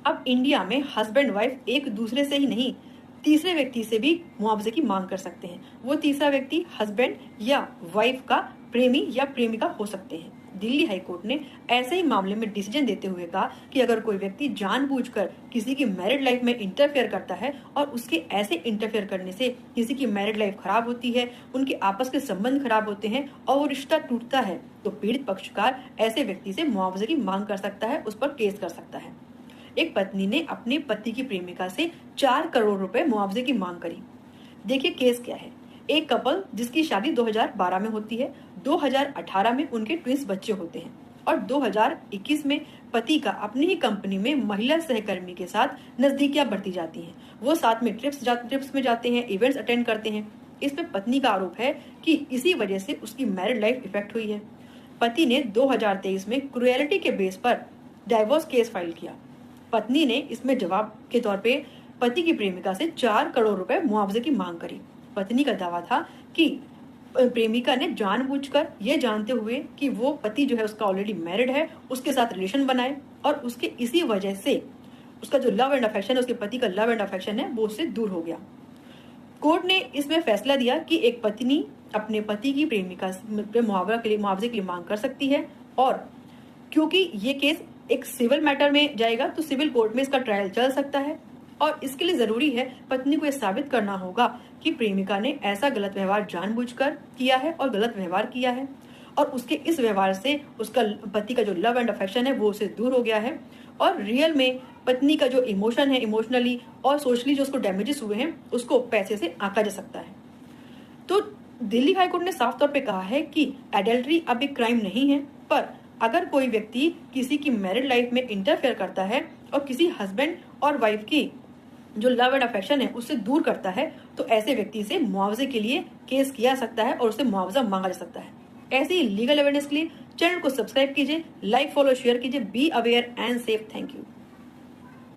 अब इंडिया में husband wife एक दूसरे से ही नहीं, तीसरे व्यक्ति से भी मुआवजे की मांग कर सकते हैं। वो तीसरा व्यक्ति हस्बैंड या वाइफ का प्रेमी या प्रेमिका हो सकते हैं। दिल्ली हाईकोर्ट ने ऐसे ही मामले में डिसीजन देते हुए कहा कि अगर कोई व्यक्ति जानबूझकर किसी की मैरिड लाइफ में इंटरफेयर करता है और उसके ऐसे इंटरफेयर करने से किसी की मैरिड लाइफ खराब होती है, उनके आपस के संबंध खराब होते हैं और वो रिश्ता टूटता है, तो पीड़ित पक्षकार ऐसे व्यक्ति से मुआवजे की मांग कर सकता है, उस पर केस कर सकता है। एक पत्नी ने अपने पति की प्रेमिका से 4 करोड़ रुपए मुआवजे की मांग करी। देखिए केस क्या है। एक कपल जिसकी शादी 2012 में होती है, 2018 में उनके ट्विंस बच्चे होते हैं और 2021 में पति का अपनी ही कंपनी में महिला सहकर्मी के साथ नजदीकियां बढ़ती जाती हैं। वो साथ में ट्रिप्स में जाते हैं, इवेंट्स अटेंड करते हैं। इसमें पत्नी का आरोप है कि इसी वजह से उसकी मैरिड लाइफ इफेक्ट हुई है। पति ने 2023 में क्रुएलिटी के बेस पर डाइवोर्स केस फाइल किया। पत्नी ने इसमें जवाब के तौर पे पति की प्रेमिका से 4 करोड़ रुपए मुआवजे की मांग करी। पत्नी का दावा था कि प्रेमिका ने जानबूझकर ये जानते हुए कि वो पति जो है उसका ऑलरेडी मैरिड है, उसके साथ रिलेशन बनाए और उसके इसी वजह से उसका जो लव एंड अफेक्शन है, उसके पति का लव एंड अफेक्शन है, वो उससे दूर हो गया। कोर्ट ने इसमें फैसला दिया कि एक पत्नी अपने पति की प्रेमिका से मुआवजे के लिए मांग कर सकती है और क्योंकि ये केस एक सिविल मैटर में जाएगा तो सिविल कोर्ट में इसका ट्रायल चल सकता है और इसके लिए जरूरी है पत्नी को यह साबित करना होगा कि प्रेमिका ने ऐसा गलत व्यवहार जानबूझकर किया है और गलत व्यवहार किया है और उसके इस व्यवहार से उसका पति का जो लव एंड अफेक्शन है वो उससे दूर हो गया है और रियल में पत्नी का जो इमोशन है, इमोशनली और सोशली जो उसको डैमेजेस हुए हैं, उसको पैसे से आंका जा सकता है। तो दिल्ली हाईकोर्ट ने साफ तौर पे कहा है कि एडल्ट्री अब एक क्राइम नहीं है, पर अगर कोई व्यक्ति किसी की मैरिड लाइफ में इंटरफेयर करता है और किसी हस्बैंड और वाइफ की जो लव एंड अफेक्शन है उससे दूर करता है, तो ऐसे व्यक्ति से मुआवजे के लिए केस किया सकता है और उससे मुआवजा मांगा जा सकता है। ऐसे ही लीगल अवेयरनेस के लिए चैनल को सब्सक्राइब कीजिए, लाइक फॉलो शेयर कीजिए। Be aware and safe. Thank you.